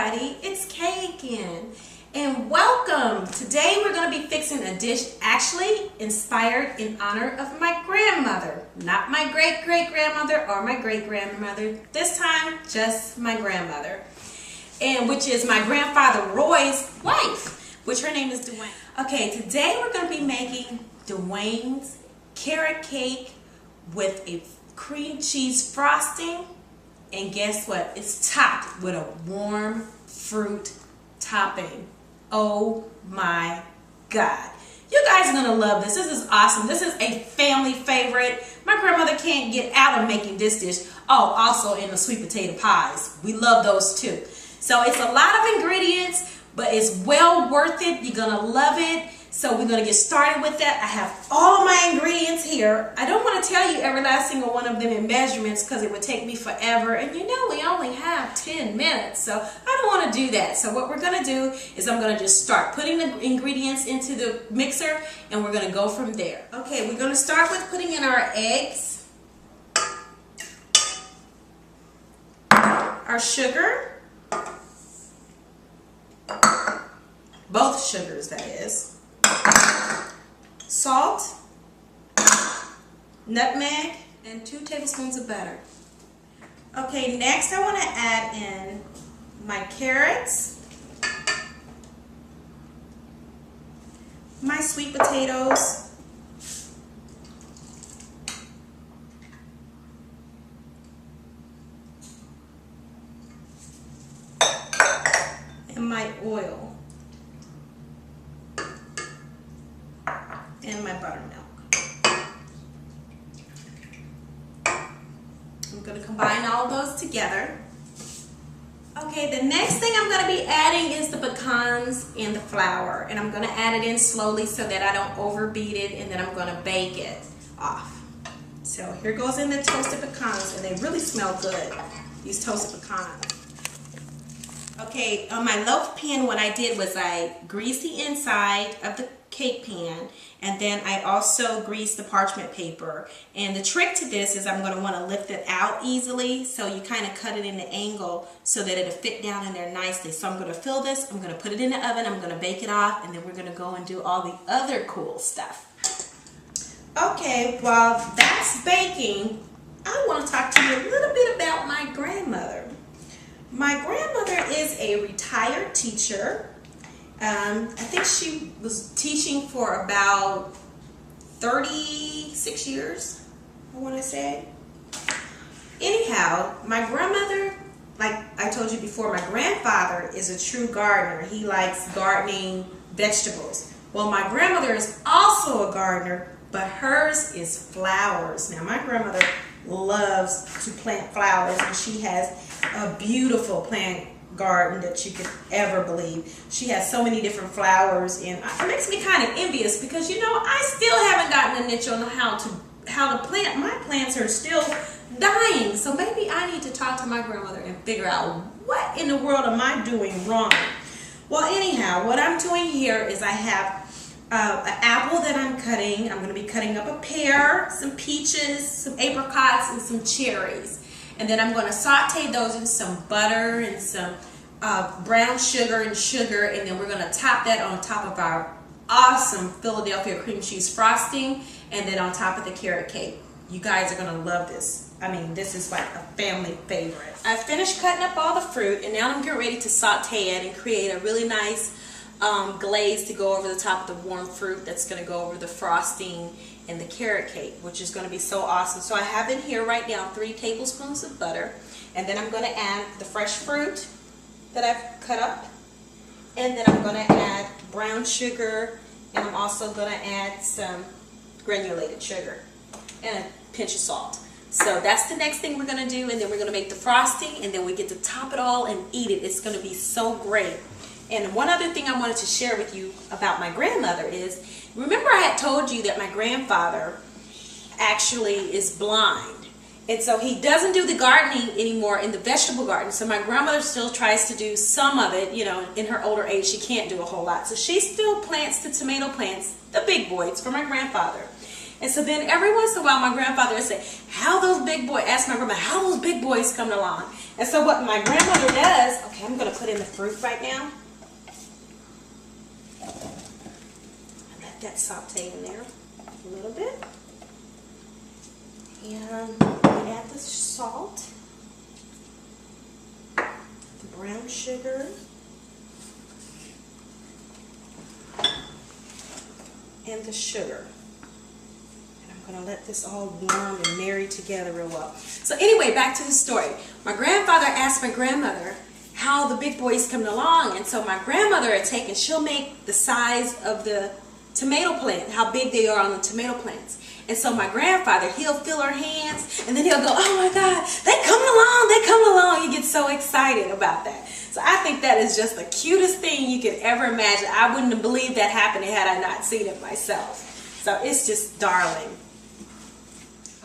everybody, it's Kay again, and welcome. Today we're going to be fixing a dish actually inspired in honor of my grandmother. Not my great-great-grandmother or my great-grandmother, this time just my grandmother, and which is my grandfather Roy's wife, which her name is Duane. Okay, today we're going to be making Duane's carrot cake with a cream cheese frosting. And guess what? It's topped with a warm fruit topping. Oh my God. You guys are going to love this. This is awesome. This is a family favorite. My grandmother can't get out of making this dish. Oh, also in the sweet potato pies. We love those too. So it's a lot of ingredients, but it's well worth it. You're going to love it. So we're going to get started with that. I have all of my ingredients here. I don't want to tell you every last single one of them in measurements because it would take me forever. And you know we only have 10 minutes, so I don't want to do that. So what we're going to do is I'm going to just start putting the ingredients into the mixer and we're going to go from there. Okay, we're going to start with putting in our eggs, our sugar, both sugars that is, salt, nutmeg, and 2 tablespoons of butter. Okay, next I want to add in my carrots, my sweet potatoes, and my oil. And my buttermilk. I'm going to combine all those together. Okay, the next thing I'm going to be adding is the pecans and the flour. And I'm going to add it in slowly so that I don't overbeat it, and then I'm going to bake it off. So here goes in the toasted pecans, and they really smell good, these toasted pecans. Okay, on my loaf pan, what I did was I greased the inside of the cake pan, and then I also greased the parchment paper. And the trick to this is I'm going to want to lift it out easily, so you kind of cut it in the angle so that it'll fit down in there nicely. So I'm going to fill this, I'm going to put it in the oven, I'm going to bake it off, and then we're going to go and do all the other cool stuff. Okay, while that's baking, I want to talk to you a little bit about my grandmother. My grandmother is a retired teacher. I think she was teaching for about 36 years, I want to say. Anyhow, my grandmother, like I told you before, my grandfather is a true gardener. He likes gardening vegetables. Well, my grandmother is also a gardener, but hers is flowers. Now, my grandmother loves to plant flowers, and she has a beautiful plant garden that you could ever believe. She has so many different flowers, and it makes me kind of envious because, you know, I still haven't gotten a niche on how to plant. My plants are still dying, so maybe I need to talk to my grandmother and figure out what in the world am I doing wrong. Well, anyhow, what I'm doing here is I have an apple that I'm cutting. I'm going to be cutting up a pear, some peaches, some apricots, and some cherries. And then I'm going to saute those in some butter and some brown sugar, and then we're going to top that on top of our awesome Philadelphia cream cheese frosting, and then on top of the carrot cake. You guys are going to love this. I mean, this is like a family favorite. I finished cutting up all the fruit, and now I'm getting ready to saute it and create a really nice glaze to go over the top of the warm fruit that's going to go over the frosting and the carrot cake, which is going to be so awesome. So I have in here right now 3 tablespoons of butter, and then I'm going to add the fresh fruit that I've cut up, and then I'm going to add brown sugar, and I'm also going to add some granulated sugar and a pinch of salt. So that's the next thing we're going to do, and then we're going to make the frosting, and then we get to top it all and eat it. It's going to be so great. And one other thing I wanted to share with you about my grandmother is, remember I had told you that my grandfather actually is blind. And so he doesn't do the gardening anymore in the vegetable garden. So my grandmother still tries to do some of it. You know, in her older age, she can't do a whole lot. So she still plants the tomato plants, the big boys, for my grandfather. And so then every once in a while, my grandfather would say, ask my grandma, how those big boys coming along? And so what my grandmother does, okay, I'm going to put in the fruit right now. Let that saute in there a little bit. And we add the salt, the brown sugar, and the sugar. And I'm going to let this all warm and marry together real well. So anyway, back to the story. My grandfather asked my grandmother how the big boys coming along. And so my grandmother she'll make the size of the tomato plant, how big they are on the tomato plants. And so my grandfather, he'll fill her hands, and then he'll go, oh my God, they come along. He gets so excited about that. So I think that is just the cutest thing you could ever imagine. I wouldn't have believed that happening had I not seen it myself. So it's just darling.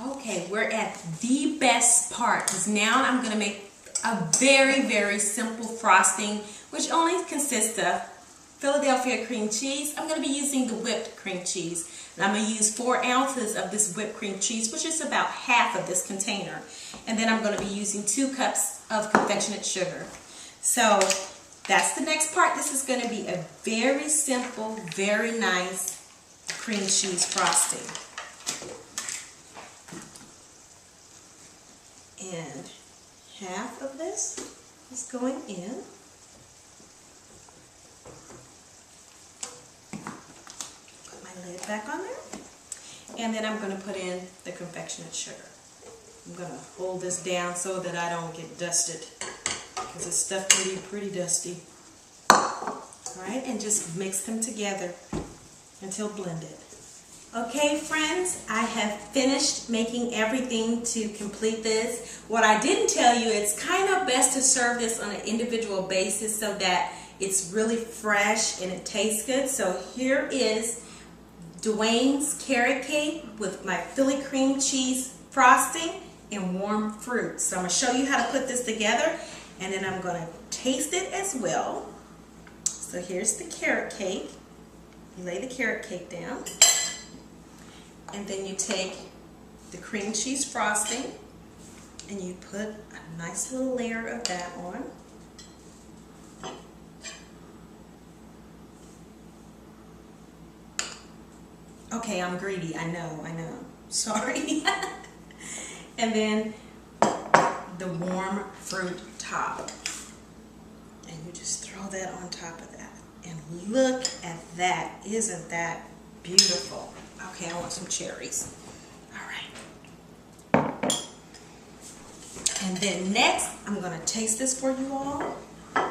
Okay, we're at the best part, because now I'm going to make a very, very simple frosting, which only consists of Philadelphia cream cheese. I'm going to be using the whipped cream cheese. And I'm going to use 4 ounces of this whipped cream cheese, which is about half of this container. And then I'm going to be using 2 cups of confectionate sugar. So that's the next part. This is going to be a very simple, very nice cream cheese frosting. And half of this is going in. Lid back on there, and then I'm going to put in the confectionate sugar. I'm going to hold this down so that I don't get dusted, because this stuff can be pretty dusty. Alright, and just mix them together until blended. Okay friends, I have finished making everything to complete this. What I didn't tell you, it's kind of best to serve this on an individual basis so that it's really fresh and it tastes good. So here is Duane's carrot cake with my Philly cream cheese frosting and warm fruit. So I'm going to show you how to put this together, and then I'm going to taste it as well. So here's the carrot cake. You lay the carrot cake down, and then you take the cream cheese frosting and you put a nice little layer of that on. Okay, I'm greedy, I know, sorry. And then the warm fruit top. And you just throw that on top of that. And look at that, isn't that beautiful? Okay, I want some cherries. All right. And then next, I'm gonna taste this for you all. I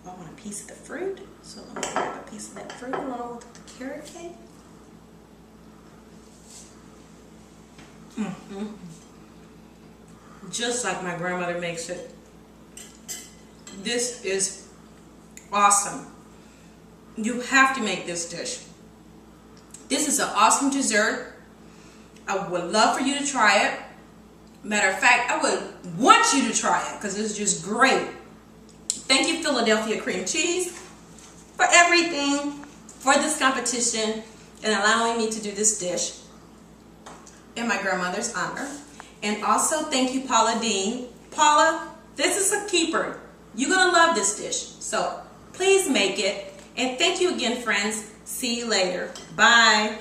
want a piece of the fruit, so I'm gonna grab a piece of that fruit along with the carrot cake. Just like my grandmother makes it. This is awesome. You have to make this dish. This is an awesome dessert. I would love for you to try it. Matter of fact, I would want you to try it because it's just great. Thank you, Philadelphia cream cheese, for everything, for this competition, and allowing me to do this dish in my grandmother's honor. And also thank you, Paula Dean. Paula, this is a keeper. You're gonna love this dish, so please make it. And thank you again, friends. See you later. Bye.